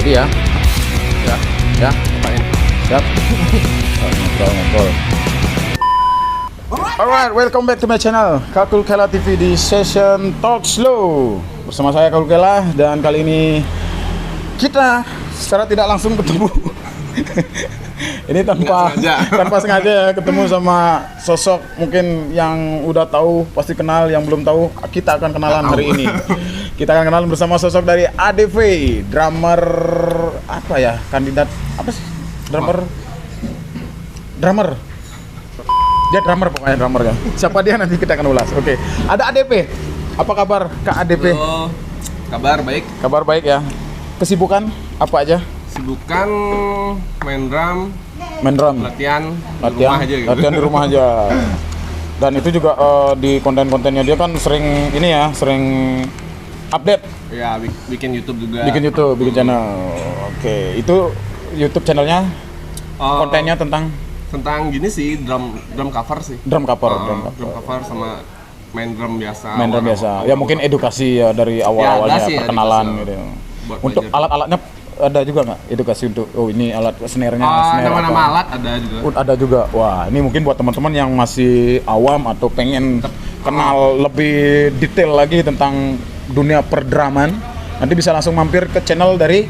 Jadi ya, ngapain? Siap. Ngobrol. Alright, welcome back to my channel Kakul Kela TV di session Talk Slow. Bersama saya Kakul Kela, dan kali ini kita secara tidak langsung ketemu. Ini tanpa sengaja ya, ketemu sama sosok mungkin yang udah tahu pasti kenal, yang belum tahu kita akan kenalan hari ini. Kita akan kenalan bersama sosok dari ADV, drummer apa ya, kandidat apa sih? Drummer. Dia drummer, pokoknya drummer ya. Siapa dia nanti kita akan ulas. Oke. Ada ADP. Apa kabar Kak ADP? Halo. Kabar baik. Kabar baik ya. Kesibukan apa aja? Sibukan main drum, latihan di rumah aja. Dan itu juga di konten-kontennya dia kan sering ini ya, sering update. Ya, bikin YouTube juga. Bikin channel. Oke. Itu YouTube channelnya kontennya tentang gini sih, drum cover sih. Drum cover sama main drum biasa. Main drum biasa. Ya mungkin edukasi ya dari awal-awalnya, ya, perkenalan gitu. Untuk alat-alatnya ada juga nggak edukasi untuk ini alat snare-nya? Nama-nama alat ada juga. Ada juga. Wah, ini mungkin buat teman-teman yang masih awam atau pengen kenal lebih detail lagi tentang dunia perdraman, nanti bisa langsung mampir ke channel dari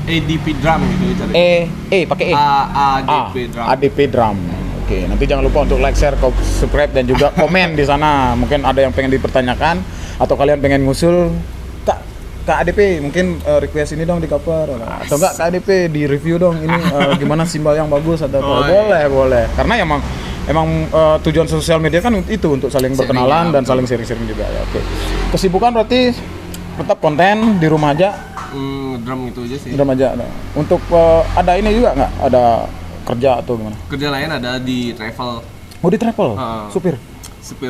ADP Drum gitu cari. Pakai E. ADP Drum. ADP Drum. Oke, nanti jangan lupa untuk like, share, subscribe dan juga komen di sana. Mungkin ada yang pengen dipertanyakan atau kalian pengen ngusul Kak ADP mungkin request ini dong di cover atau enggak Kak ADP di review dong ini gimana simbal yang bagus atau boleh. Karena emang tujuan sosial media kan itu untuk saling berkenalan dan saling sharing juga ya. Oke. Kesibukan berarti tetap konten di rumah aja. Drum itu aja sih. Drum aja. Untuk ada ini juga nggak? Ada kerja atau gimana? Kerja lain ada di travel. Oh, di travel? Supir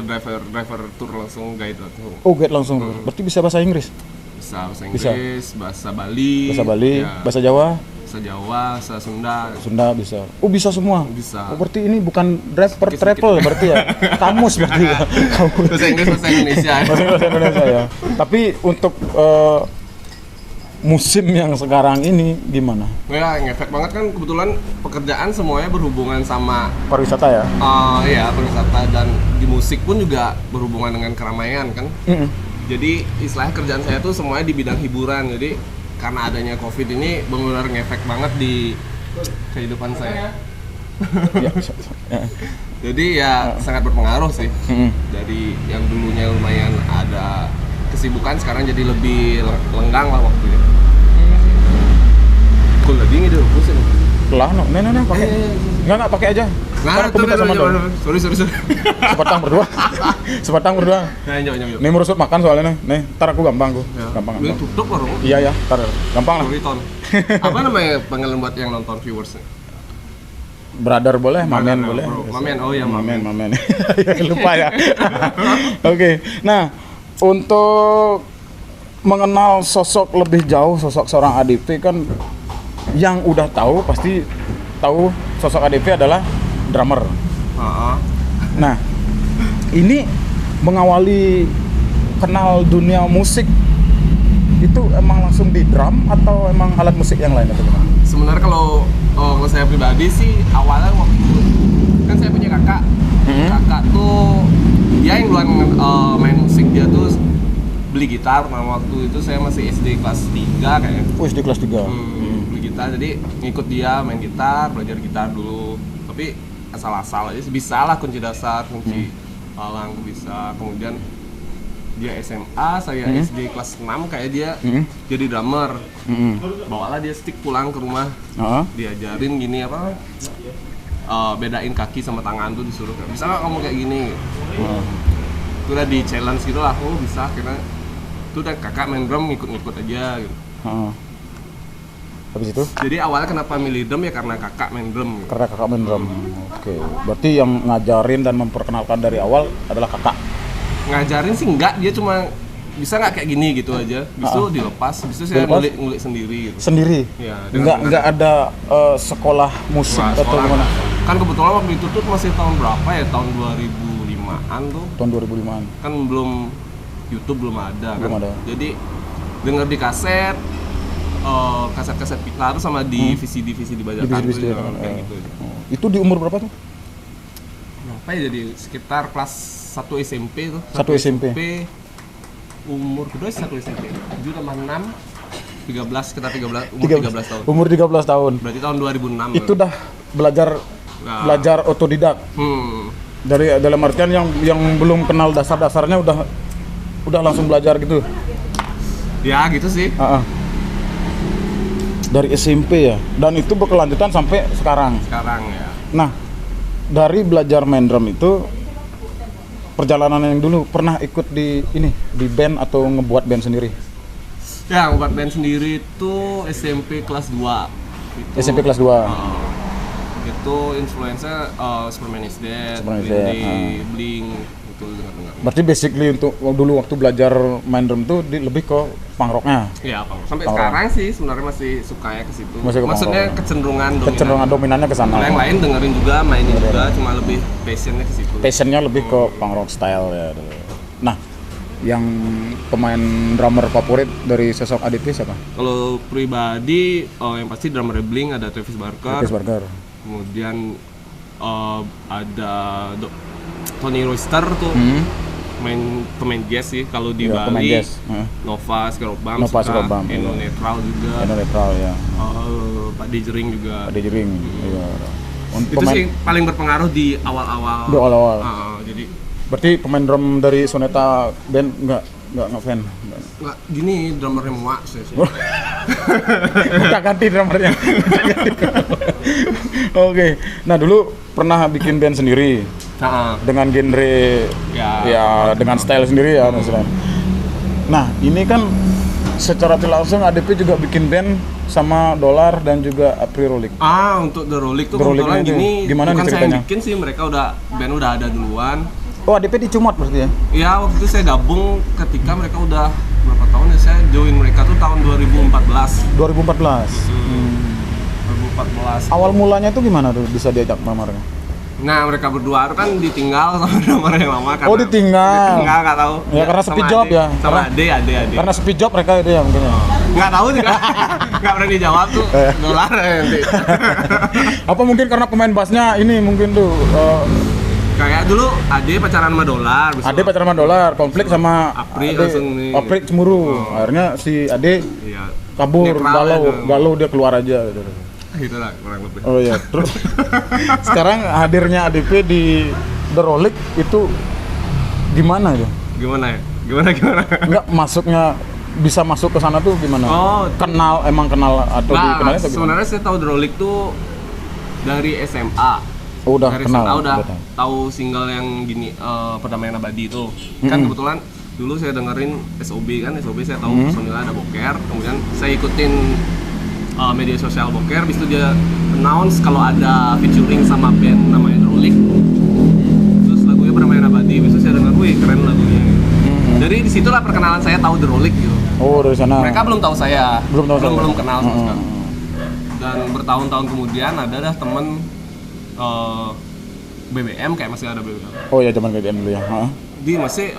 driver tour langsung, guide langsung. Oh, guide langsung. Berarti bisa bahasa Inggris? Bisa bahasa Inggris, bahasa Bali, ya. Bahasa Jawa, bahasa Sunda bisa. Oh, bisa semua. Bisa. Oh, berarti ini bukan driver travel berarti ya. Kamus berarti ya. Bahasa Inggris, bahasa Indonesia. Bahasa Indonesia ya. Tapi untuk musim yang sekarang ini gimana? Ya, ngefek banget kan, kebetulan pekerjaan semuanya berhubungan sama pariwisata ya? Iya, pariwisata, dan di musik pun juga berhubungan dengan keramaian kan. Jadi istilah kerjaan saya tuh semuanya di bidang hiburan. Jadi karena adanya COVID ini benar-benar ngefek banget di kehidupan saya. Jadi ya sangat berpengaruh sih. Dari yang dulunya lumayan ada kesibukan, sekarang jadi lebih lenggang lah waktunya. Cool lagi nih dulu, pusing. Lah, nah, pakai. Enggak pakai aja. Nah, aku minta sama dong. Sorry. Sebatang berdua. Nah, nyok. Nih merusut makan soalnya nih. Ntar aku gampang. Gampang. Ini tutup baru. Iya, ntar gampang lah. Apa namanya panggilan buat yang nonton viewers? Brother boleh, mamen boleh. Mamen, oh ya mamen. Lupa ya. Oke. Nah, untuk mengenal sosok lebih jauh, sosok seorang ADP kan yang udah tahu pasti tahu sosok ADP adalah drummer. Nah, ini mengawali kenal dunia musik itu emang langsung di drum atau emang alat musik yang lain atau gimana? Sebenarnya kalau saya pribadi sih awalnya waktu kan saya punya kakak. Kakak tuh dia yang duluan main musik, dia tuh beli gitar. Nah, waktu itu saya masih SD kelas 3 kayaknya. Oh, SD kelas 3. Beli gitar, jadi ngikut dia main gitar, belajar gitar dulu. Tapi asal-asal aja, bisa lah kunci dasar, kunci palang bisa. Kemudian dia SMA, saya SD kelas 6 kayak dia jadi drummer. Bawalah dia stick pulang ke rumah. Diajarin gini apa? Bedain kaki sama tangan tuh, disuruh bisa nggak kamu kayak gini? Itu udah di challenge gitu lah, oh bisa, karena itu udah kakak main drum ngikut-ngikut aja gitu. Habis itu? Jadi awalnya kenapa milih drum ya karena kakak main drum. Gitu. Karena kakak main drum. Oke. Berarti yang ngajarin dan memperkenalkan dari awal adalah kakak. Ngajarin sih enggak, dia cuma bisa nggak kayak gini gitu aja. Bisa dilepas, bisa saya ngulik sendiri gitu. Sendiri? Ya. Enggak ada sekolah musik atau gimana? Kan kebetulan waktu itu tuh masih tahun berapa ya? Tahun 2005-an tuh. Tahun 2005-an. Kan belum YouTube belum ada. Belum kan? ada. Jadi denger di kaset, kaset-kaset kita tuh sama di VCD dibajakan Divisi-divisi tuh dibajakan, kayak oh. gitu. Itu di umur berapa tuh? Apa ya, jadi sekitar kelas 1 SMP tuh. 1 SMP. Umur kedua 1 SMP. 7 tambah 6 13, kita 13 umur 13 tahun. Umur 13 tahun. Berarti tahun 2006. Itu dah belajar Nah. belajar otodidak. Dari dalam artian yang belum kenal dasar-dasarnya udah langsung belajar gitu. Ya gitu sih. Dari SMP ya. Dan itu berkelanjutan sampai sekarang. Sekarang ya. Nah, dari belajar main drum itu perjalanan yang dulu pernah ikut di band atau ngebuat band sendiri? Ya, buat band sendiri itu SMP kelas 2. SMP kelas 2. Itu influence-nya Superman is Dead, Superman is Green Dead, Day, Blink, itu dengar-dengar. Berarti basically untuk dulu waktu belajar main drum tuh lebih ke punk rocknya. Iya, Bang. Sampai Punk sekarang sih sebenarnya masih sukanya ke situ. Masih ke punk Maksudnya rock. kecenderungan Dominannya ke sana. Kalau yang lain dengerin juga, mainin juga, cuma lebih passionnya ke situ. Passionnya lebih ke punk rock style ya dulu. Nah, yang pemain drummer favorit dari sosok ADP siapa? Kalau pribadi, yang pasti drummer Blink ada Travis Barker. Chris Barker. Kemudian ada Tony Royster tuh. Pemain jazz sih. Kalau di Iya, pemain Bali, jazz. Nova Scarobam, Nova Scarobam, Eno iya. Netral juga, Eno Netral ya. Pak Dijering juga. Ada Jering. Iya. Itu sih paling berpengaruh di awal-awal. Di awal-awal. Jadi Berarti pemain drum dari Soneta band nggak ngefan? nggak gini, drummernya muak sih. Bukan ganti drummernya. Oke. Nah dulu pernah bikin band sendiri dengan genre ya dengan style sendiri ya misalnya. Nah ini kan secara tidak langsung ADP juga bikin band sama Dolar dan juga April Rolik. Untuk The Rolik tuh The Rolik kebetulan itu gini, gimana nih bukan saya yang ceritanya? bikin sih, mereka band udah ada duluan. Oh ADP di Cumot berarti ya? Ya waktu itu saya gabung ketika mereka udah berapa tahun ya, saya join mereka tuh tahun 2014. 2014. 2014. Awal mulanya tuh gimana tuh bisa diajak mamarnya? Nah mereka berdua tuh kan ditinggal sama drummer yang lama kan. Oh, ditinggal. Nggak tahu. Ya, karena sepi job ya? Sama ade. Karena sepi job mereka itu ya mungkin ya? Nggak tahu juga. Nggak berani jawab tuh. Dolar ya nanti. Apa mungkin karena pemain bassnya ini mungkin tuh Kayak dulu Ade pacaran sama Dolar. Ade pacaran sama Dolar, konflik sama Apri Ade, langsung nih. Apri cemburu. Akhirnya si Ade Iya. kabur, Netral galau dia keluar aja gitu. Gitu lah kurang lebih. Oh iya, terus sekarang hadirnya ADP di The Rolik itu gimana ya? Gimana ya? Gimana? Enggak masuknya bisa masuk ke sana tuh gimana? Emang kenal atau dikenalnya atau gimana? Sebenarnya saya tahu The Rolik tuh dari SMA. Oh, udah Dari kenal. SMA udah betul. tahu single yang gini, Perdamaian Abadi itu. Kan kebetulan dulu saya dengerin SOB kan, SOB saya tahu personilnya ada Boker, kemudian saya ikutin media sosial Boker, habis itu dia announce kalau ada featuring sama band namanya The Rolik. Terus lagunya Perdamaian Abadi, habis itu saya denger, wih keren lagunya. Dari disitulah perkenalan saya tahu The Rolik gitu. Oh, dari sana. Mereka belum tahu saya, Belum kenal sama sekali. Dan bertahun-tahun kemudian ada temen BBM, kayak masih ada BBM. Oh ya, zaman BBM dulu ya. Di masih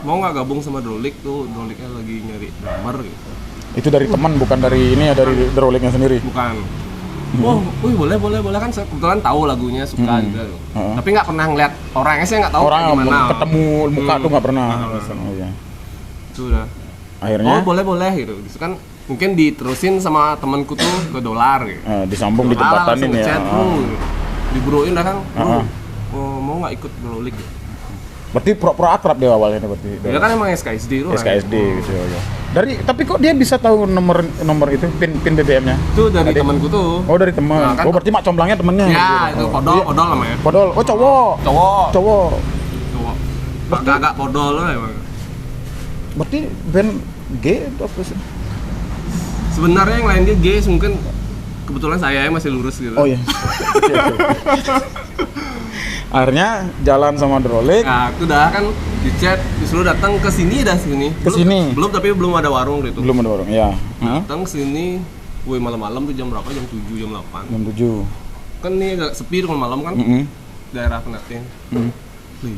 mau nggak gabung sama Drolik tuh, Droliknya lagi nyari drummer gitu. Itu dari teman bukan dari ini ya, dari The Roliknya sendiri. Bukan. Wih boleh kan saya kebetulan tahu lagunya, suka juga. Tapi nggak pernah ngeliat orangnya, saya nggak tahu Orang gimana. ketemu muka tuh nggak pernah. Oh iya. Sudah. Akhirnya boleh gitu. Terus kan mungkin diterusin sama temanku tuh ke Dolar gitu. disambung di jembatanin ya. Dibroin dah kan. Mau nggak ikut Drolik gitu. Berarti pura-pura akrab dia awalnya berarti. Dia kan emang SKSD tuh. SKSD gitu ya. Tapi kok dia bisa tahu nomor itu pin BBM-nya? Itu dari temanku tuh. Oh, dari teman. Nah, kan Berarti mak comblangnya temennya. Ya, itu podol namanya. Podol. Oh, cowok. Cowok. Agak podol lah emang. Berarti band G atau apa sih? Sebenarnya yang lain dia G, mungkin kebetulan saya yang masih lurus gitu. Oh iya. Akhirnya jalan sama The Rolik. Nah, itu dah kan di chat disuruh datang ke sini Ke sini. Belum ada warung gitu. Belum ada warung, ya. Datang ke sini, woi malam-malam tuh jam berapa? Jam 7, jam 8. Jam 7. Kan ini agak sepi kalau malam kan. Daerah Penatin.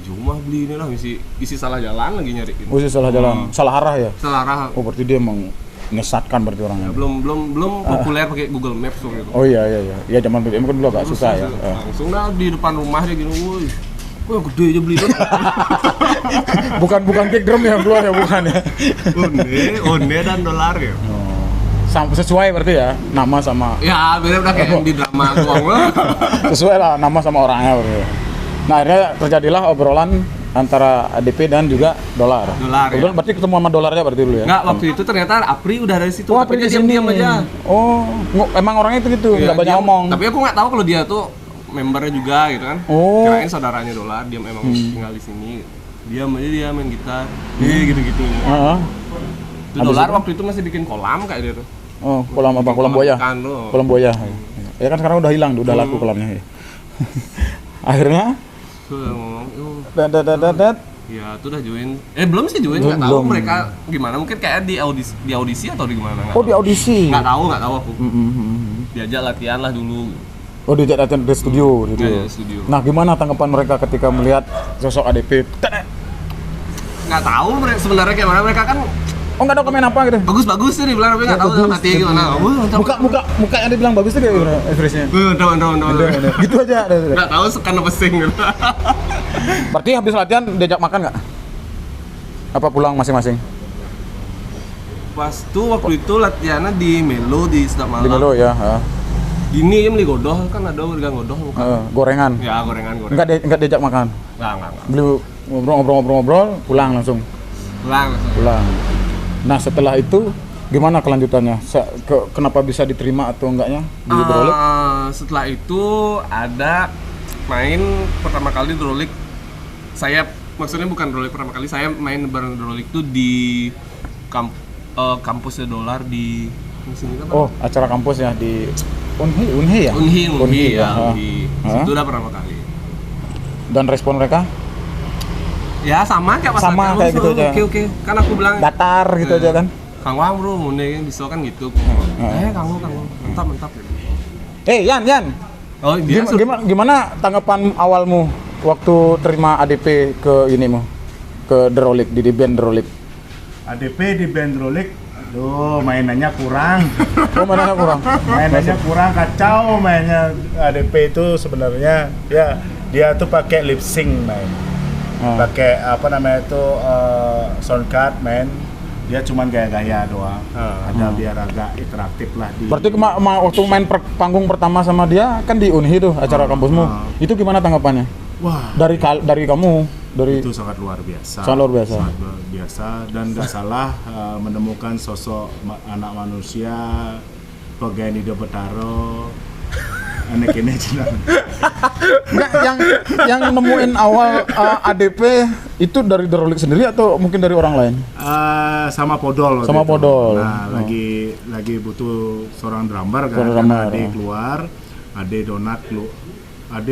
Cuma beli ini lah, isi salah jalan lagi nyari. Oh, salah jalan. Salah arah ya? Salah arah. Oh, berarti dia emang nyesatkan berarti orangnya. belum populer pakai Google Maps tuh gitu. Oh iya. Ya zaman BBM kan dulu agak susah ya. Langsung dah di depan rumah dia gini, woi. Wah, gede aja beli tuh. bukan kick drum yang keluar ya, bukan ya. Onde dan dolar ya. Sesuai berarti ya, nama sama Ya, bener udah kayak di drama doang lah. sesuai lah nama sama orangnya berarti. Nah, akhirnya terjadilah obrolan antara ADP dan juga dolar. Dolar, ya. Berarti ketemu sama dolarnya berarti dulu ya? Enggak, waktu itu ternyata Apri udah dari situ. Oh, tapi Apri dia di sini. diam aja. Oh, emang orangnya itu gitu, Iya, nggak banyak dia- ngomong. Tapi aku nggak tahu kalau dia tuh membernya juga gitu kan. Oh. Kirain saudaranya dolar, dia memang tinggal di sini. Diam aja dia main gitar. Gitu-gitu. Heeh. Itu dolar waktu itu masih bikin kolam kayak dia tuh. Oh, kolam apa? Kolam buaya. Ikan tuh. Kolam buaya. Ya kan sekarang udah hilang, udah laku kolamnya. Ya. Akhirnya Tuh ngomong, "Yuh, dat. ya itu udah join." Belum sih join, nggak tahu Belum. mereka gimana. Mungkin kayak di audisi atau di gimana. Oh, di audisi. Nggak tahu aku. Mm-mm. Diajak latihan lah dulu. Oh, diajak latihan di studio gitu. Iya, di studio. Nah, gimana tanggapan mereka ketika melihat sosok ADP? Nggak tahu mereka sebenarnya kayak mana. Mereka kan Oh, nggak tahu komen apa gitu. bagus sih dibilang, tapi nggak tahu dalam hati gimana. Mantap. Muka yang dibilang bagus tuh kayak gimana express-nya? Mantap. Gitu aja. Nggak tahu karena pesing gitu. Berarti habis latihan diajak makan nggak? Apa pulang masing-masing? Pas tuh waktu itu latihannya di Melo di Sedap Di Malam. Melo ya. Gini ya beli godoh kan ada warga godoh bukan? Gorengan. Ya gorengan. Enggak diajak makan. Enggak. Beli ngobrol, pulang langsung. Pulang. Nah, setelah itu gimana kelanjutannya? Kenapa bisa diterima atau enggaknya di Hidrolik? Setelah itu ada main pertama kali Hidrolik. Saya maksudnya bukan Hidrolik pertama kali, saya main bareng Hidrolik tuh di kampusnya dolar di sini apa? Oh, acara kampus ya di Unhi ya? Unhi ya. Hah? Itu udah pertama kali. Dan respon mereka Ya sama kayak pas Sama latihan, kayak gitu aja. Oke. Kan aku bilang datar gitu aja kan? Kang Wang bro, mune bisa kan gitu. Kang Wang, mantap. Yan. Oh, dia Gimana tanggapan awalmu waktu terima ADP ke inimu? Ke Hidrolik, di band Hidrolik? ADP di band Hidrolik, aduh mainannya kurang. Oh, mana kurang? Mainannya kurang, kacau mainnya. ADP itu sebenarnya ya dia tuh pakai lip sync main. Pakai apa namanya itu sound card main. Dia cuman gaya-gaya doang. Ada biar agak interaktif lah di. Berarti waktu main panggung pertama sama dia kan di Unhi tuh acara kampusmu. Itu gimana tanggapannya? Wah, Dari kamu, dari itu sangat luar biasa. Sangat luar biasa. Sangat luar biasa dan nggak salah menemukan sosok anak manusia Pegani de Betaro. Anak ini cina. Enggak, yang nemuin awal ADP itu dari Hidrolik sendiri atau mungkin dari orang lain? Sama Podol. waktu Sama itu. Podol. Nah, lagi butuh seorang drummer kan. Seorang drummer, Ade keluar, Ade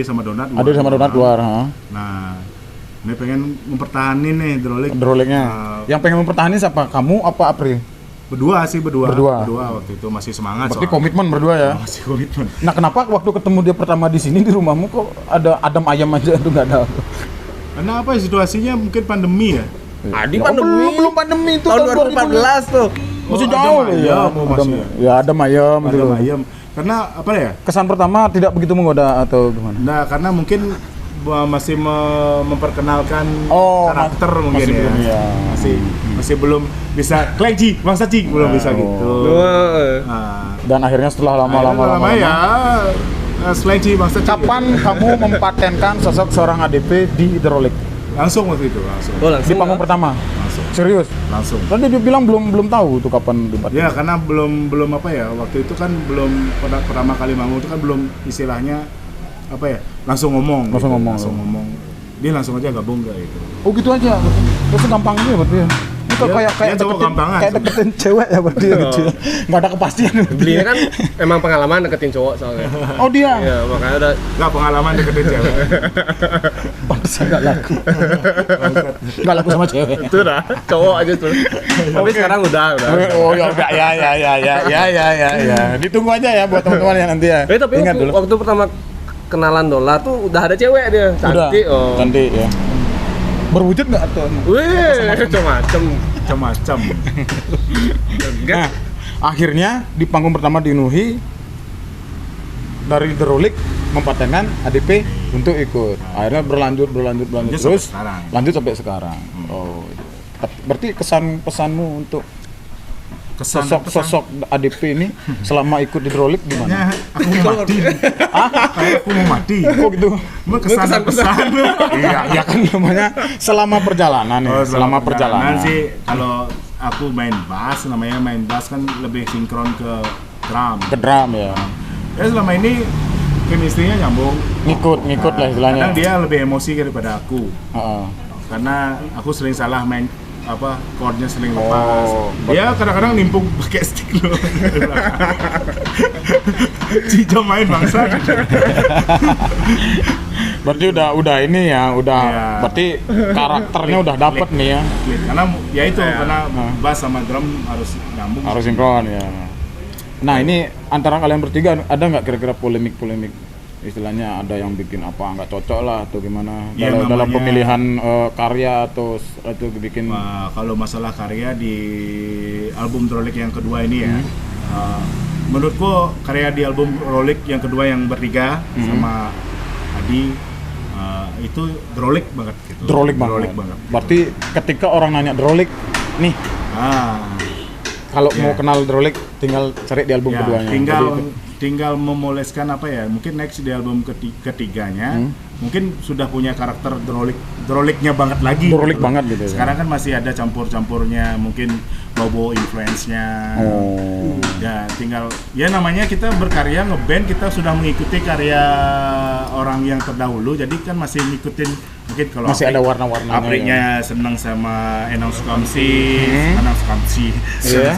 sama Donat keluar. Ada sama Donat keluar, Nah, ini pengen mempertahankan nih Hidroliknya. Yang pengen mempertahankan siapa? Kamu apa Apri? Berdua Berdua. waktu itu masih semangat. Berarti soalnya. komitmen berdua ya. Masih komitmen. Nah, kenapa waktu ketemu dia pertama di sini di rumahmu kok ada Adam ayam aja itu nggak ada? Karena apa situasinya mungkin pandemi ya. Adi Ya, belum pandemi itu tahun 2014 tuh. Masih Oh, jauh Adam loh ya. ayam, oh, masih. Ya Adam ayam gitu. Ada ayam. Karena apa ya? Kesan pertama tidak begitu menggoda atau gimana? Nah, karena mungkin masih memperkenalkan karakter masih mungkin ya. belum, ya. Masih belum bisa Kleci, Bangsa Cing belum bisa gitu. Nah, Dan akhirnya setelah lama-lama ya Kleci, Bangsa Cing. kapan kamu mempatenkan sosok seorang ADP di Hidrolik? Langsung waktu itu, langsung. Di panggung pertama. Langsung. Serius? Langsung. Tadi dia bilang belum tahu tuh kapan dipatenkan. Ya, karena belum apa ya, waktu itu kan belum pertama kali manggung itu kan belum istilahnya apa ya, langsung ngomong. Dia langsung aja gabung gitu. Oh gitu aja. Terus gampang aja berarti ya. Itu Dia cowok deketin, gampangan, kayak deketin cewek ya berarti ya gitu. Enggak ada kepastian. Belinya kan emang pengalaman deketin cowok soalnya. Oh dia. Iya, makanya udah Nggak pengalaman deketin cewek. Pantes enggak laku. Enggak laku sama cewek. itu dah cowok aja tuh. Tapi sekarang udah. Oh ya udah ya. Ditunggu aja ya buat teman-teman yang nanti ya. Tapi Ingat dulu. waktu pertama kenalan dolar tuh udah ada cewek dia. Cantik. Udah, cantik ya. Berwujud nggak atau? Wih, macam-macam. Macam-macam. Nah, Akhirnya di panggung pertama di Nuhi dari Drolik mempatenkan ADP untuk ikut. Akhirnya berlanjut Lanjut terus sampai sekarang. lanjut sampai sekarang. Oh. Berarti kesan pesanmu untuk sosok ADP ini selama ikut di Drolik gimana? Aku mau mati. Kayak aku mau mati. Kok gitu? Mau kesan-kesan. Iya, ya kan namanya selama perjalanan ya. Selama perjalanan sih kalau aku main bass, namanya main bass kan lebih sinkron ke drum. ke drum ya. Ya selama ini chemistry-nya nyambung. Ngikut lah istilahnya. Kadang dia lebih emosi daripada aku. Heeh. Karena aku sering salah main chordnya sering lepas. Oh, Dia kadang-kadang nimpuk pakai stick lo. Cijo main bangsa. Berarti udah ini ya, udah Iya. berarti karakternya udah dapet nih ya. Karena ya itu karena bass sama drum harus nyambung. Harus sinkron ya. Nah, ini antara kalian bertiga ada nggak kira-kira polemik istilahnya ada yang bikin apa nggak cocok lah atau gimana Ya, dalam namanya- pemilihan karya atau bikin Kalau masalah karya di album Drolik yang kedua ini ya, menurutku karya di album Drolik yang kedua yang bertiga sama Adi itu Drolik banget gitu. Drolik banget. Berarti ketika orang nanya Drolik nih, kalau Ya. mau kenal Drolik tinggal cari di album Ya, keduanya. tinggal memoleskan apa ya, mungkin next di album ketiganya mungkin sudah punya karakter Droliknya banget lagi. Drolik gitu. banget gitu ya. Sekarang kan masih ada campur-campurnya, mungkin bobo influence-nya. Oh. Ya tinggal ya namanya kita berkarya ngeband, kita sudah mengikuti karya orang yang terdahulu, jadi kan masih ngikutin. Mungkin kalau Masih ada warna-warnanya. Aprinya senang sama Enam Sukamsi, Iya.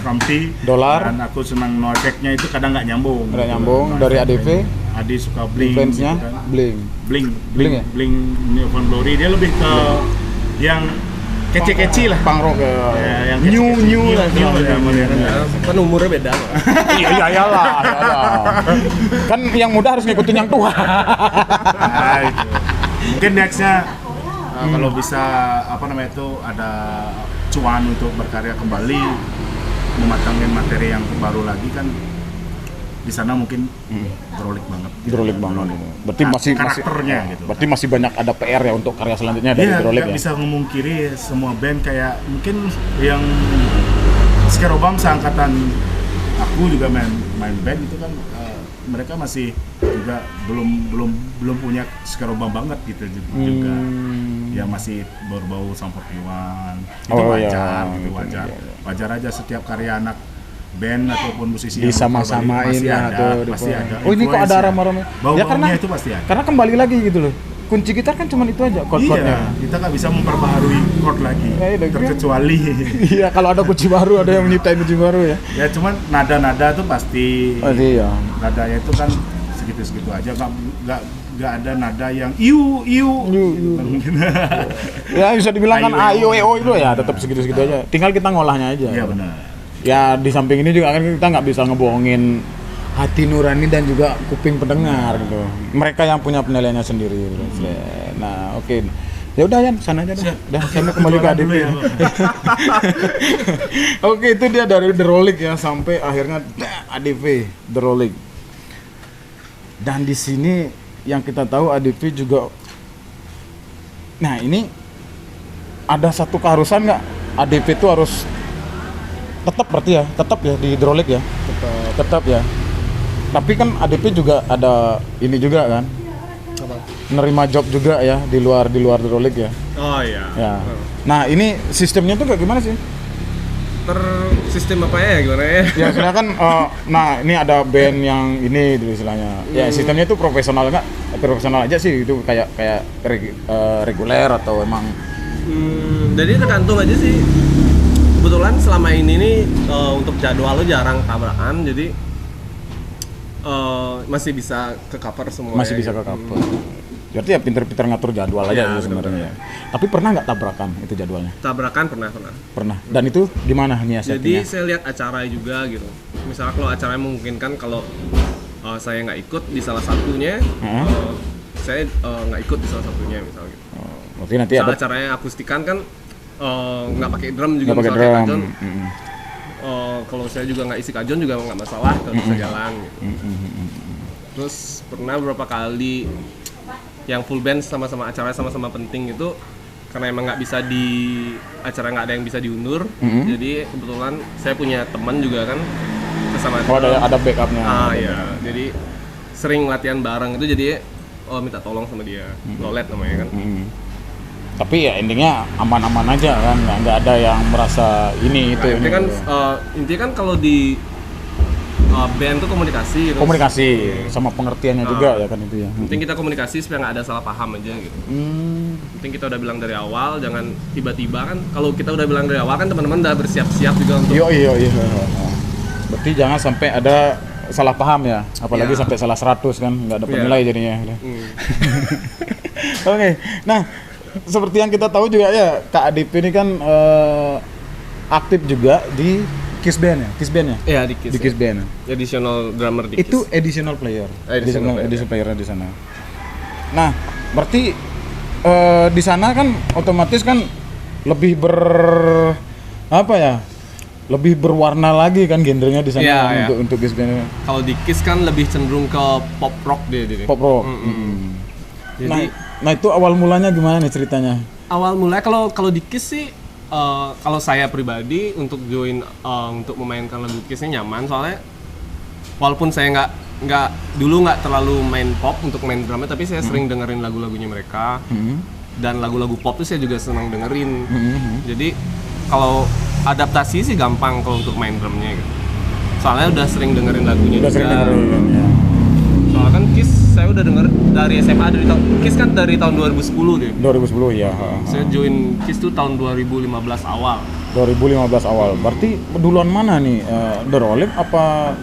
Dolar. dan aku senang no effect-nya itu kadang nggak nyambung. Nggak nyambung. Dari ADV? Adi suka bling, Influence-nya gitu kan. Bling. Bling ya? Bling Newfound Glory, dia lebih ke yang kece-kece lah. Punk rock ya. Ya, yang New kece-kece. lah New ya, modern. Kan umurnya beda kok. Iya iyalah. Kan yang muda harus ngikutin yang tua. Nah, itu. Mungkin nextnya kalau bisa ada cuan untuk berkarya kembali, mematangkan materi yang baru lagi kan di sana mungkin Drolik banget. Drolik banget gitu. Berarti masih karakternya gitu. Berarti masih banyak ada PR ya untuk karya selanjutnya dari Iya, Drolik nggak ya. bisa memungkiri semua band kayak mungkin yang Scarobam seangkatan aku juga main band itu kan mereka masih juga belum punya Scarobam banget gitu juga. Ya masih berbau Samportiwan. Itu Oh, wajar iya. gitu, wajar. Iya. Wajar aja setiap karya anak band ataupun musisi yang Disama-samain pasti ya ada, atau pasti ada. Oh ini kok ada influence-nya. aroma-aroma. Bau-baunya Ya karena itu pasti ada. Karena kembali lagi gitu loh. Kunci gitar kan cuma itu aja chord-chordnya. Iya, kita nggak bisa memperbaharui chord lagi, Ya, iya, terkecuali Iya, kalau ada kunci baru, ada yang nyiptain kunci baru ya. ya cuman nada-nada tuh pasti Oh iya. nadanya itu kan segitu-segitu aja, nggak ada nada yang iu mungkin. Ya bisa dibilang kan Ayo, ayo itu ya tetap segitu-segitu aja. Tinggal kita ngolahnya aja. Iya benar. Ya di samping ini juga kan kita nggak bisa ngebohongin hati nurani dan juga kuping pendengar gitu. Mereka yang punya penilaiannya sendiri. Gitu. Nah oke. Ya udah Yan, sana aja dah. Dah saya mau kembali ke ADP. ya, Oke, itu dia dari Drolik ya sampai akhirnya ADV Drolik. Dan di sini yang kita tahu ADV juga. Nah ini ada satu keharusan nggak ADV itu harus tetap berarti ya, tetap ya di Drolik ya, tetap ya. Tapi kan ADV juga ada ini juga kan, nerima job juga ya di luar Drolik ya. Oh iya. Ya. Nah ini sistemnya tuh kayak gimana sih? Sistem apa ya gimana ya? Ya silakan. Nah ini ada band yang ini gitu istilahnya. Ya sistemnya itu profesional nggak? Profesional aja sih itu kayak reguler atau emang? Jadi tergantung aja sih. Kebetulan selama ini nih untuk jadwal lo jarang tabrakan, jadi masih bisa ke cover semua. Masih bisa ke cover. Berarti ya pinter-pinter ngatur jadwal aja Ya, sih sebenarnya. Tapi pernah nggak tabrakan itu jadwalnya? Tabrakan pernah. Pernah. Dan itu di mana nih Jadi settingnya? saya lihat acara juga gitu. Misalnya kalau acaranya memungkinkan kalau saya nggak ikut di salah satunya, saya nggak ikut di salah satunya misalnya gitu. Berarti nanti Misalnya ada acaranya akustikan kan nggak pakai drum juga nggak pakai misalnya drum. kayak Kacon. kalau saya juga nggak isi kajon juga nggak masalah, kalau bisa jalan gitu. Terus pernah beberapa kali yang full band sama-sama acara sama-sama penting itu karena emang nggak bisa acara nggak ada yang bisa diundur, jadi kebetulan saya punya teman juga kan sama ada backupnya. Ya, jadi sering latihan bareng itu jadi minta tolong sama dia, Lolet namanya kan. Tapi ya intinya aman-aman aja kan, nggak ada yang merasa ini itu. Intinya kan kalau di band tuh komunikasi gitu. Komunikasi sama pengertiannya juga ya kan itu ya. Penting kita komunikasi supaya nggak ada salah paham aja gitu. Penting kita udah bilang dari awal, jangan tiba-tiba kan. Kalau kita udah bilang dari awal kan teman-teman udah bersiap-siap juga untuk. Iya. Berarti jangan sampai ada salah paham ya, apalagi sampai salah 100 kan, nggak dapat nilai jadinya. Oke, nah seperti yang kita tahu juga ya, Kak Adip ini kan aktif juga di Kiss Band ya? Iya, di Kiss. Di Kiss Band. Additional drummer di Kiss. Itu additional player. Additional player di sana. Nah, berarti di sana kan otomatis kan lebih lebih berwarna lagi kan genrenya di sana untuk Kiss Band. Kalau di Kiss kan lebih cenderung ke pop rock dia. Pop rock. Jadi, nah itu awal mulanya gimana nih ceritanya? Awal mulanya kalau di Kiss sih kalau saya pribadi untuk join untuk memainkan lagu Kiss-nya nyaman, soalnya walaupun saya nggak terlalu main pop untuk main drumnya, tapi saya sering dengerin lagu-lagunya mereka. Dan lagu-lagu pop tuh saya juga senang dengerin. Jadi kalau adaptasi sih gampang kalau untuk main drumnya gitu. Soalnya udah sering dengerin lagunya juga. Soalnya kan Kiss saya udah denger dari SMA, Kiss kan dari tahun 2010 deh. 2010 ya. Saya join Kiss tuh tahun 2015 awal. 2015 awal. Berarti duluan mana nih? The Rolling apa?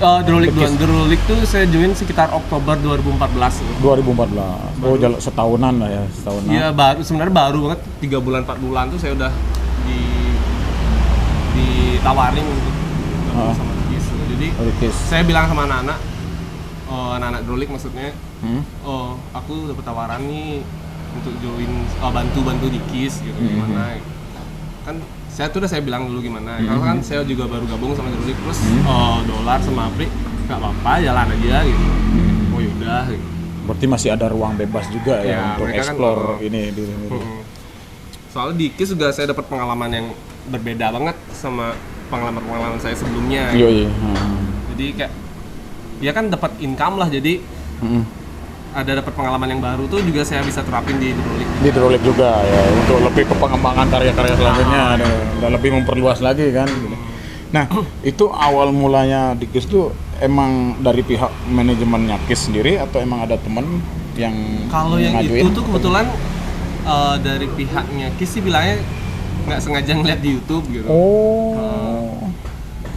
The Rolling tuh saya join sekitar Oktober 2014. 2014. Oh, setahunan lah ya, setahunan. Iya, sebenarnya baru banget 3 bulan 4 bulan tuh saya udah ditawarin untuk sama Kiss. Jadi saya bilang sama anak-anak Drolik maksudnya, aku dapat tawaran nih untuk join bantu di Kiss gitu, gimana? Kan saya bilang dulu gimana, karena kan saya juga baru gabung sama Drolik, terus Dolar sama Apri nggak apa-apa, jalan aja gitu. Oh yaudah. Gitu. Berarti masih ada ruang bebas juga ya untuk explore ini di sini. Soalnya di Kiss juga saya dapat pengalaman yang berbeda banget sama pengalaman saya sebelumnya. Jadi kayak ya kan dapat income lah, jadi ada dapat pengalaman yang baru tuh juga saya bisa terapin di Drolik. Di Drolik juga ya, untuk lebih ke pengembangan karya-karya selanjutnya dan lebih memperluas lagi kan. Nah, itu awal mulanya di Kiss tuh emang dari pihak manajemennya Kiss sendiri atau emang ada temen yang kalau yang ngajuin? Itu tuh kebetulan dari pihaknya Kiss sih bilangnya nggak sengaja ngeliat di YouTube gitu.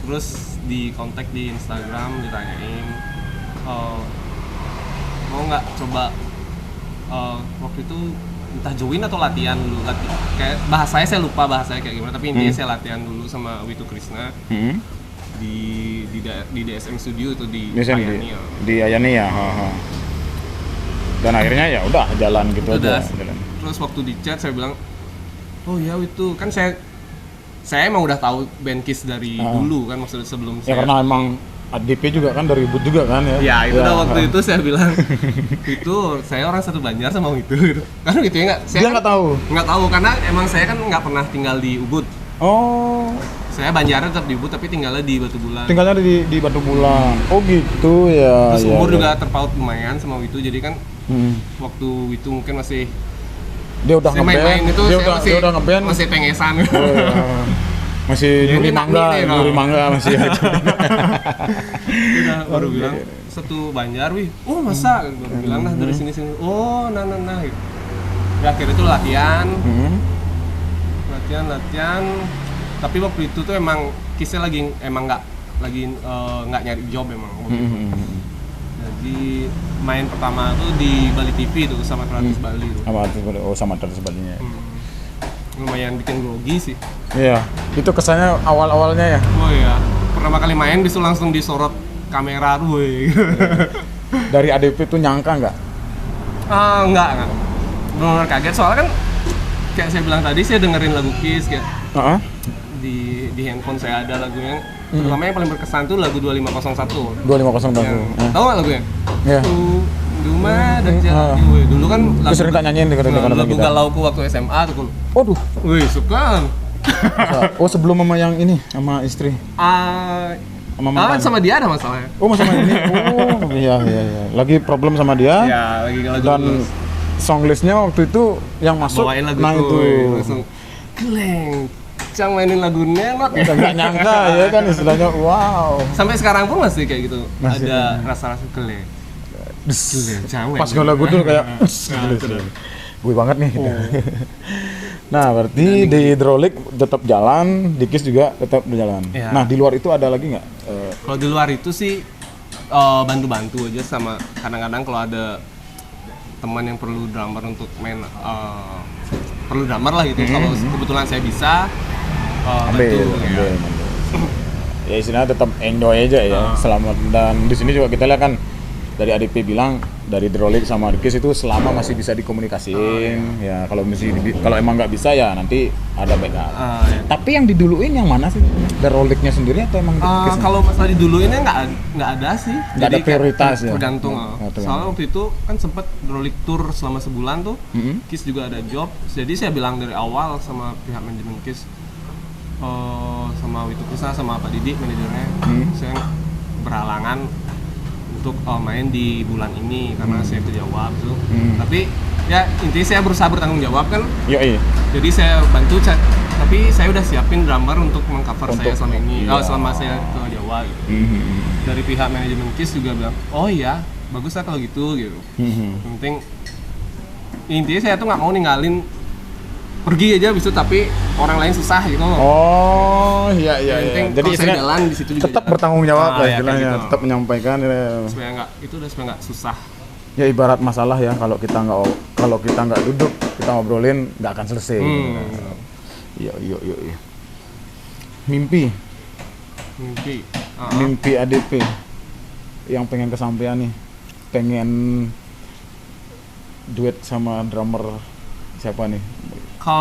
Terus di kontak di Instagram, ditanyain mau nggak coba waktu itu entah join atau latihan dulu, kayak bahasanya saya lupa bahasanya kayak gimana, tapi intinya saya latihan dulu sama Witu Krishna di DSM Studio itu di Ayani ya. Di Ayani ya. Dan akhirnya ya udah jalan gitu aja. Terus waktu di chat saya bilang, oh ya itu kan saya emang udah tahu band Kiss dari dulu kan, maksudnya sebelum ya karena emang DP juga kan dari ribut juga kan ya. Ya itu waktu itu saya bilang itu saya orang satu Banjar sama itu gitu. Kan gitu ya dia nggak tahu karena emang saya kan nggak pernah tinggal di Ubud. Saya Banjar tetap di Ubud tapi tinggalnya di Batu Bulan. Tinggalnya di Batu Bulan. Oh gitu ya. Terus umur juga terpaut lumayan sama Witu, jadi kan waktu Witu mungkin masih dia udah ngeband, dia udah ngeband masih pengesan. Masih nyuri mangga masih itu. Udah baru bilang satu Banjar wih. Oh masa baru bilang nah dari sini. Oh nah gitu. Ya akhirnya itu latihan. Latihan. Tapi waktu itu tuh emang Kissnya emang nggak nyari job emang. Jadi main pertama tuh di Bali TV tuh sama Travis Bali tuh. Sama Travis Balinya. Lumayan bikin grogi sih. Iya, itu kesannya awal-awalnya ya. Oh iya, pertama kali main bisa langsung disorot kamera tuh. Dari ADP tuh nyangka nggak? Enggak. Benar kaget soalnya kan kayak saya bilang tadi saya dengerin lagu Kiss kayak di handphone saya ada lagunya. Terutama yang paling berkesan tuh lagu 2501. 2501. Tahu nggak lagunya? Iya. Duma dan Jadi. Wih, dulu kan Terus sering tak nyanyiin di lagu kita. galauku waktu SMA tuh Kun. Waduh. Wih, suka. Oh, sebelum sama yang ini sama istri. Sama mantan. Sama dia ada masalahnya. Oh, sama ini. Oh, iya. Lagi problem sama dia. Ya, lagi lagu Dan song listnya waktu itu yang masuk. bawain lagu Nah itu. langsung Kleng. Cang mainin lagu Nenot. Udah nggak nyangka ya kan istilahnya. Wow. Sampai sekarang pun masih kayak gitu. Masih. Ada rasa-rasa Kleng. Cang. Pas gue lagu tuh kayak gue banget nih gitu. Nah, berarti di hidrolik tetap jalan, di Kiss juga tetap berjalan. Ya. Nah, di luar itu ada lagi nggak? Kalau di luar itu sih bantu-bantu aja sama kadang-kadang kalau ada teman yang perlu drummer untuk main perlu drummer lah gitu. Kalau kebetulan saya bisa bantu. Ambil. Ya istilahnya tetap enjoy aja ya. Selamat, dan di sini juga kita lihat kan dari ADP bilang dari hidrolik sama Kiss itu selama masih bisa dikomunikasiin. Ya kalau kalau emang nggak bisa ya nanti ada backup. Ya. Tapi yang diduluin yang mana sih? Hidroliknya sendiri atau emang Kiss? Kalau masalah diduluinnya nggak ada sih. Nggak ada prioritas ya? Tergantung. Tergantung. Soalnya waktu itu kan sempat hidrolik tour selama sebulan tuh. Kiss juga ada job. Jadi saya bilang dari awal sama pihak manajemen Kiss, sama Witu Krishna sama Pak Didi manajernya, saya berhalangan untuk main di bulan ini karena saya kejawab tuh. Tapi ya intinya saya berusaha bertanggung jawab kan. Yoi. Jadi saya bantu tapi saya udah siapin drummer untuk mengcover saya selama ini. Iya. Selama saya ke Jawa gitu. Dari pihak manajemen Kiss juga bilang, "Oh iya, bagus lah kalau gitu." Yang penting intinya saya tuh nggak mau ninggalin pergi aja bisa tapi orang lain susah gitu. Oh, iya. Yang penting Jadi kalau saya istilahnya jalan di situ juga tetap jalan. bertanggung jawab lah Ya, kayak istilahnya, gitu. tetap menyampaikan ya. Supaya nggak susah. Ya ibarat masalah ya, kalau kita nggak duduk kita ngobrolin nggak akan selesai. Iya. Mimpi ADP yang pengen kesampaian nih, pengen duet sama drummer siapa nih?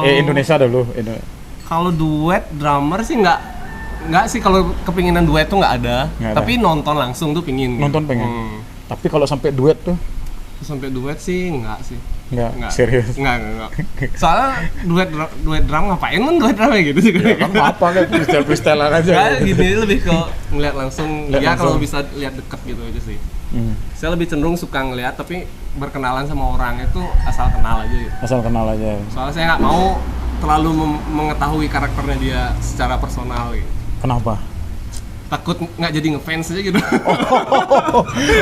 Indonesia dulu. Kalau duet drummer sih nggak sih, kalau kepinginan duet tuh nggak ada. Tapi nonton langsung tuh pingin. Nonton pengen. Tapi kalau sampai duet tuh? Sampai duet sih nggak sih. Nggak. Serius? Nggak. Soalnya duet drum ngapain duet drum ya gitu sih. Ya, kan apa kan freestyle aja. Nggak, gini lebih ke ngeliat langsung. Lihat Kalau langsung. bisa lihat deket gitu aja sih. Saya lebih cenderung suka ngeliat, tapi berkenalan sama orang itu asal kenal aja gitu. Asal kenal aja. Soalnya saya nggak mau terlalu mengetahui karakternya dia secara personal gitu. Kenapa? Takut nggak jadi ngefans aja gitu.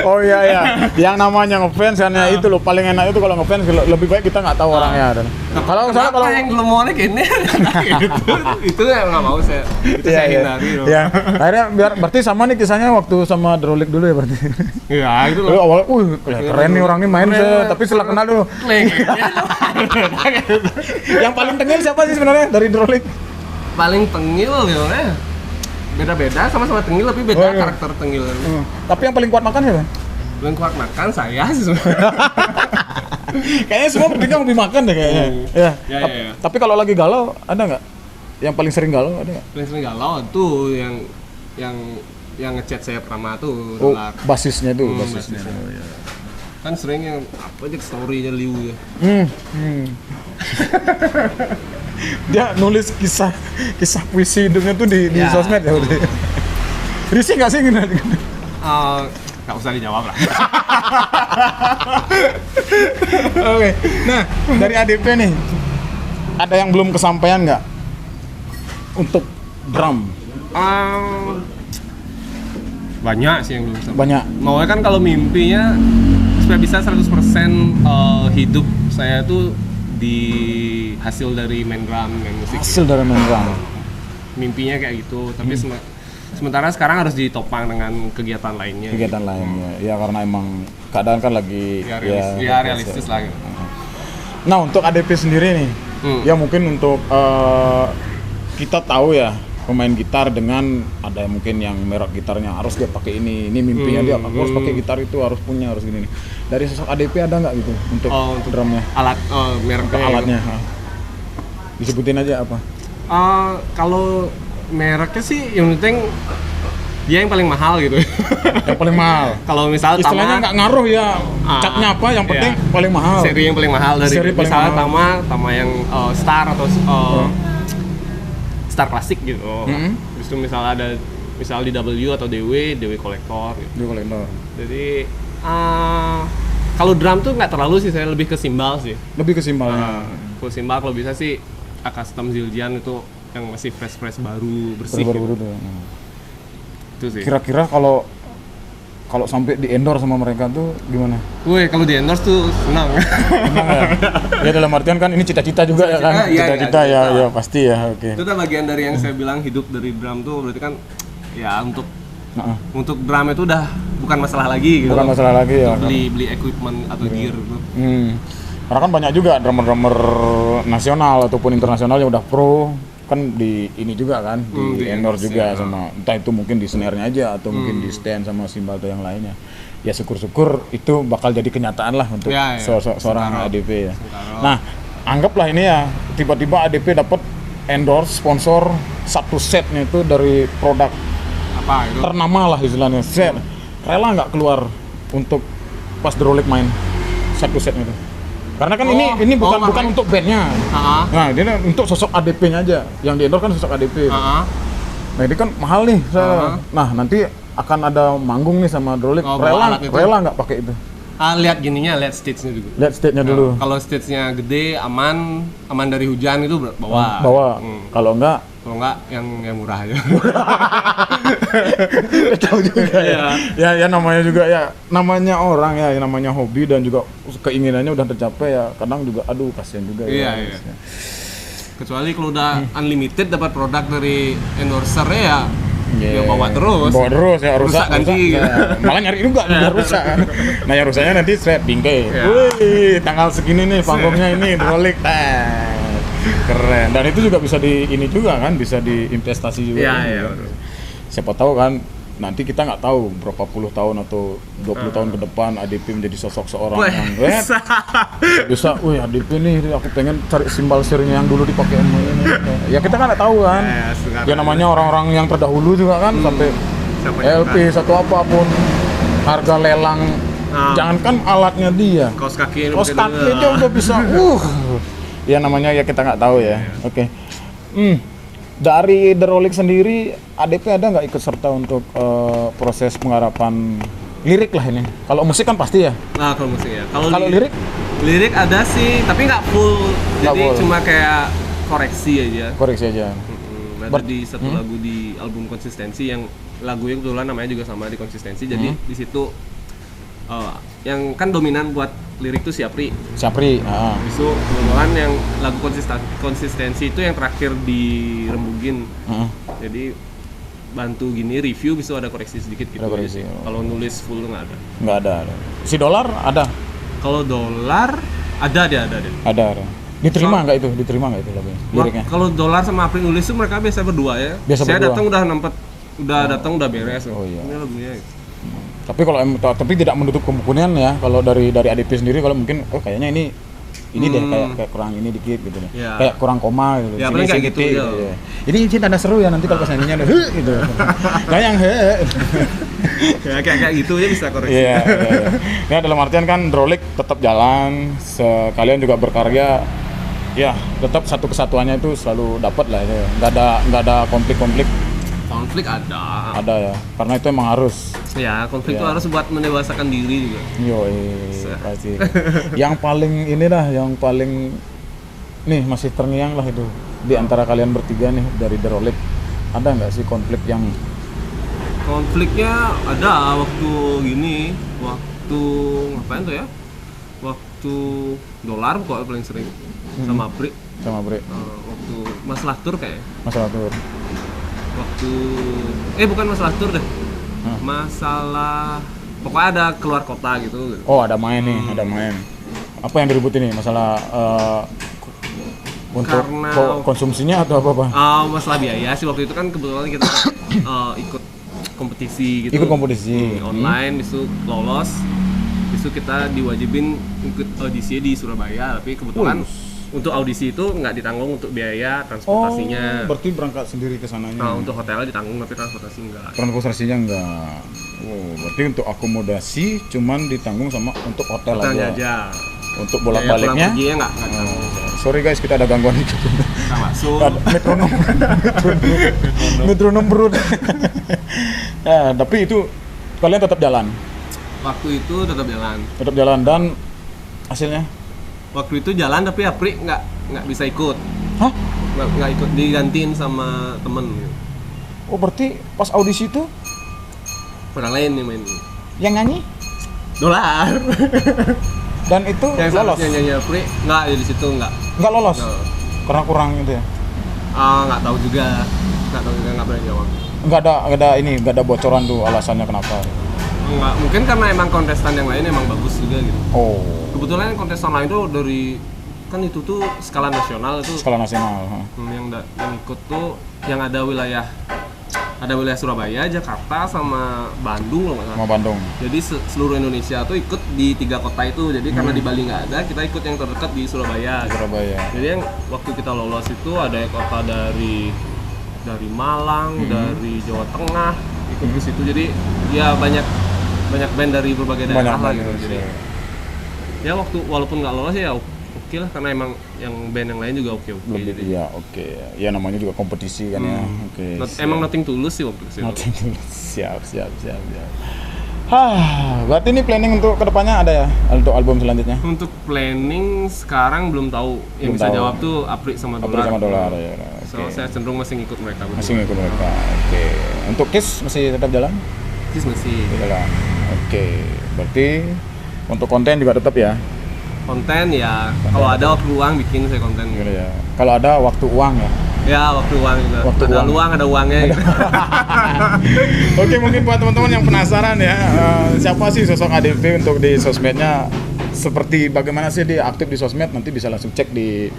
Oh iya. Yang namanya ngefans kan ya itu loh, paling enak itu kalau ngefans lebih baik kita nggak tahu orangnya. Kalau Kenapa yang belum mau gini itu ya nggak mau saya. Itu saya hindari loh. Iya. Akhirnya berarti sama nih kisahnya waktu sama Drolik dulu ya berarti. Ya itu Lu loh. awal, keren nih orang ini main Keren. tapi setelah kenal dulu. Kleng. Yang paling tengil siapa sih sebenarnya dari Drolik? Paling tengil ya. Beda-beda, sama-sama tengil tapi beda Oh, iya. karakter tengil. Tapi yang paling kuat makan siapa? Paling kuat makan saya sih sebenarnya. Kayaknya semua bertiga lebih makan deh kayaknya. Ya. Ya. Tapi kalau lagi galau ada nggak? Yang paling sering galau ada nggak? Paling sering galau tuh yang ngechat saya pertama tuh Oh, Dolar. basisnya tuh, Basisnya. Kan sering yang apa aja story-nya Liu ya. Dia nulis kisah puisi hidupnya tuh di Ya. sosmed ya udah. Risih nggak sih gini? Nggak usah dijawab lah. Oke. Nah, dari ADP nih ada yang belum kesampaian nggak untuk drum? Banyak sih yang belum bisa. Banyak. Maunya kan kalau mimpinya supaya bisa 100% hidup saya tuh di hasil dari main drum, main musik. Hasil dari main drum. Mimpinya kayak gitu, tapi sementara sekarang harus ditopang dengan kegiatan lainnya. Kegiatan lainnya. Ya karena emang keadaan kan lagi Realistis lah gitu. Nah, untuk ADP sendiri nih, ya mungkin untuk kita tahu ya pemain gitar dengan ada yang mungkin yang merek gitarnya harus dia pakai ini mimpinya dia aku harus pakai gitar itu harus punya harus gini. Dari sosok ADP ada nggak gitu untuk drumnya? Alat merek Untuk alatnya. Disebutin aja apa? Kalau mereknya sih yang penting dia yang paling mahal gitu. Yang paling mahal. Kalau misal Istilahnya nggak ngaruh ya catnya apa, yang penting paling mahal. Seri yang paling mahal dari Seri paling misalnya mahal. Tama yang Star atau Star Klasik gitu. Terus itu misalnya ada misal di W atau DW kolektor gitu. Dia kolektor. Jadi kalau drum tuh nggak terlalu sih, saya lebih ke simbal sih. Lebih ke simbalnya. Kalau simbal kalau bisa sih custom Zildjian itu yang masih fresh baru bersih. Baru-baru gitu. tuh. Itu sih. Kira-kira kalau sampai di endorse sama mereka tuh gimana? Woi, kalau di endorse tuh senang. Emang ya? Ya dalam artian kan ini cita-cita juga ya kan? Iya, Cita-cita iya, ya pasti ya, oke. Itu kan bagian dari yang saya bilang hidup dari drum tuh berarti kan ya untuk drum itu udah bukan masalah lagi gitu. Bukan masalah lagi ya. Untuk beli equipment atau gear gitu. Karena kan banyak juga drummer-drummer nasional ataupun internasional yang udah pro kan di ini juga kan di endorse juga sama entah itu mungkin di snare-nya aja atau mungkin di stand sama simbal atau yang lainnya. Ya syukur-syukur itu bakal jadi kenyataan lah untuk seorang ADP ya. Nah, anggaplah ini ya tiba-tiba ADP dapat endorse sponsor satu setnya itu dari produk Apa itu? ternama lah istilahnya. Set rela nggak keluar untuk pas Drolic main satu setnya itu? Karena kan ini bukan untuk bandnya. Nah, dia untuk sosok ADP-nya aja. Yang di endorse kan sosok ADP. Nah, ini kan mahal nih. Nah, nanti akan ada manggung nih sama Drolic. Rela nggak pakai itu? Lihat gininya, lihat stage-nya juga. Lihat stage-nya dulu. Kalau stage-nya gede, aman dari hujan itu bawa. Kalau enggak yang murah aja. tahu juga ya namanya juga ya namanya orang ya namanya hobi dan juga keinginannya udah tercapai ya kadang juga aduh kasihan juga iya. Kecuali kalau udah unlimited dapat produk dari endorser ya bawa terus ya rusak ganti gitu. Malah nyari juga biar rusak. Nah yang rusaknya nanti saya bingkai. Wih tanggal segini nih panggungnya ini Drolic. Keren. Dan itu juga bisa ini juga kan bisa diinvestasi juga. Iya. Siapa tahu kan nanti kita nggak tahu berapa puluh tahun atau 20 tahun ke depan ADP menjadi sosok seorang yang bisa, wih ADP nih aku pengen cari simbal sirinya yang dulu dipakai ini. Ya kita kan nggak tahu kan. Ya namanya orang-orang yang terdahulu juga kan sampai LP satu apapun harga lelang. Jangankan alatnya dia. Kaos kaki aja udah bisa. Ya namanya ya kita nggak tahu ya. Oke. Dari Drolic sendiri, ADP ada nggak ikut serta untuk proses penggarapan lirik lah ini? Kalau musik kan pasti ya. Nah kalau musik ya. Kalau lirik? Lirik ada sih, tapi nggak full. Jadi cuma kayak koreksi aja. Ada di satu lagu di album Konsistensi yang lagunya kebetulan namanya juga sama di Konsistensi. Jadi di situ yang kan dominan buat lirik tuh Siapri. Itu kebetulan yang lagu konsistensi itu yang terakhir dirembugin. Jadi bantu gini review bisa ada koreksi sedikit gitu. Kalau nulis full nggak ada. Nggak ada. Si Dolar ada. Kalau Dolar ada dia. Ada. Diterima nggak itu lagunya? Liriknya. Kalau Dolar sama April nulis tuh mereka biasa berdua ya. Saya datang udah beres. Oh iya. Ini lagunya. Tapi tidak menutup kemungkinan ya kalau dari ADP sendiri kalau mungkin kayaknya ini deh kayak kurang ini dikit gitu nih. Kayak kurang koma gitu. Ya paling kayak gitu ya. Ini tanda seru ya nanti kalau pas nyanyinya ada gitu. Kayak yang ya kayak gitu ya bisa koreksi. Iya. Ya dalam artian kan Drolic tetap jalan, sekalian juga berkarya. Ya, tetap satu kesatuannya itu selalu dapat lah ya. Enggak ada konflik-konflik. Konflik ada. Ada ya, karena itu emang harus. Ya, konflik itu harus buat mendewasakan diri juga. Pasti. Yang paling nih masih terngiang lah itu di antara kalian bertiga nih dari Drolic. Ada nggak sih konfliknya ada waktu ngapain tuh ya? Waktu Dolar kok paling sering sama Bri. Waktu masalah tur kayaknya. Bukan masalah tur deh. Masalah pokoknya ada keluar kota gitu. Oh, ada main. Apa yang diributin nih? Masalah untuk konsumsinya atau apa? Masalah biaya sih waktu itu kan kebetulan kita ikut kompetisi gitu. Online itu lolos. Itu kita diwajibin ikut audisi di Surabaya, tapi kebetulan untuk audisi itu nggak ditanggung untuk biaya transportasinya. Berarti berangkat sendiri ke sananya. Nah, untuk hotelnya ditanggung tapi transportasi enggak. Transportasinya enggak. Oh, berarti untuk akomodasi cuman ditanggung sama untuk hotel Hotelnya aja. aja. Untuk Biaya pulang bolak-baliknya. perginya nggak ditanggung. Sorry guys, kita ada gangguan dikit. Kita masuk. Ada metronom. Metronom perut. Ya, tapi itu kalian tetap jalan. Waktu itu tetap jalan. Tetap jalan dan hasilnya? Waktu itu jalan tapi Apri nggak bisa ikut. Hah? Nggak ikut, digantiin sama temen. Oh, berarti pas audisi itu Orang lain yang main. yang nyanyi Dolar. dan itu Yang lolos? seharusnya nyanyi Apri nggak di situ nggak. Nggak lolos? Nggak. Karena kurang itu ya? Nggak tahu juga. Nggak berani jawab. Nggak ada bocoran tuh alasannya kenapa? Nggak, mungkin karena emang kontestan yang lain emang bagus juga gitu. Oh, Kebetulan kontestan lain tuh dari kan itu tuh skala nasional itu skala nasional. yang ikut tuh yang ada wilayah Surabaya, Jakarta sama Bandung loh nggak salah. Sama Bandung. Jadi seluruh Indonesia tuh ikut di 3 kota itu. Jadi karena di Bali nggak ada, kita ikut yang terdekat di Surabaya. Surabaya. Jadi yang waktu kita lolos itu ada kota dari Malang, dari Jawa Tengah ikut ke situ. Jadi ya banyak band dari berbagai daerah lah gitu. Jadi ya walaupun nggak lolos ya oke lah karena emang yang band yang lain juga oke. Lebih Jadi iya, oke. Ya namanya juga kompetisi kan ya. Oke. emang nothing tulus sih waktu itu. Nothing tulus. Siap. Berarti ini planning untuk kedepannya ada ya untuk album selanjutnya? Untuk planning sekarang belum tahu. Yang Belum bisa tahu. jawab tuh Apri sama April Dolar. sama Dolar ya. So, Oke. saya cenderung masih ngikut mereka berdua. Masih ngikut mereka. Oke. Untuk Kiss masih tetap jalan? Terus masih Jalan. Oke. Berarti untuk konten juga tetap ya? konten ya. Kalau ada waktu luang bikin saya konten. Gimana ya? Kalau ada waktu uang ya? Ya waktu luang juga. Waktu ada uang. luang ada uangnya. Gitu. Oke, mungkin buat teman-teman yang penasaran ya, siapa sih sosok ADP untuk di sosmednya? Seperti bagaimana sih dia aktif di sosmed? Nanti bisa langsung cek di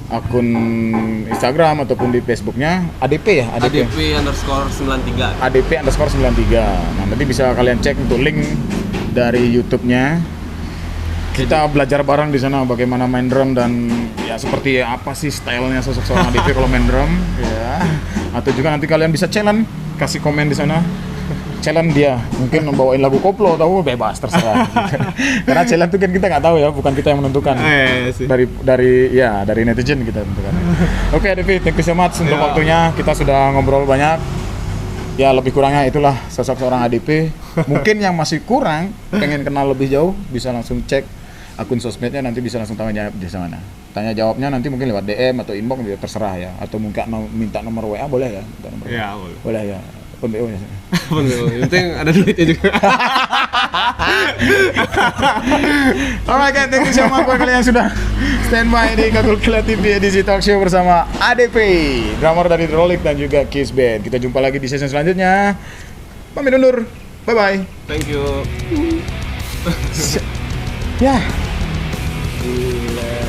akun Instagram ataupun di Facebooknya ADP ya? ADP_93. ADP_93. Nah, nanti bisa kalian cek untuk link dari YouTube-nya. Kita belajar bareng di sana bagaimana main drum dan ya seperti apa sih stylenya sosok seorang ADP kalau main drum ya. Atau juga nanti kalian bisa challenge, kasih komen di sana. Challenge dia, mungkin membawain lagu koplo tahu bebas terserah. Karena challenge itu kan kita nggak tahu ya, bukan kita yang menentukan. Sih. Dari netizen kita tentukan. Oke, ADP, thank you so much untuk waktunya. Kita sudah ngobrol banyak. Ya lebih kurangnya itulah sosok seorang ADP. Mungkin yang masih kurang pengen kenal lebih jauh bisa langsung cek akun sosmednya, nanti bisa langsung tanya jawab di sana. Tanya jawabnya nanti mungkin lewat DM atau inbox ya terserah ya, atau mungkin minta nomor WA boleh ya? Minta nomor Ya, WA. boleh. Boleh ya. Akun BO nya. Yang penting ada duitnya juga. Alright guys, thank you so much buat kalian yang sudah standby di Kakulkila TV edisi talk show bersama ADP, drummer dari Rolik dan juga Kiss Band. Kita jumpa lagi di sesi selanjutnya. Pamit undur. Bye bye. Thank you. Ya. Gila.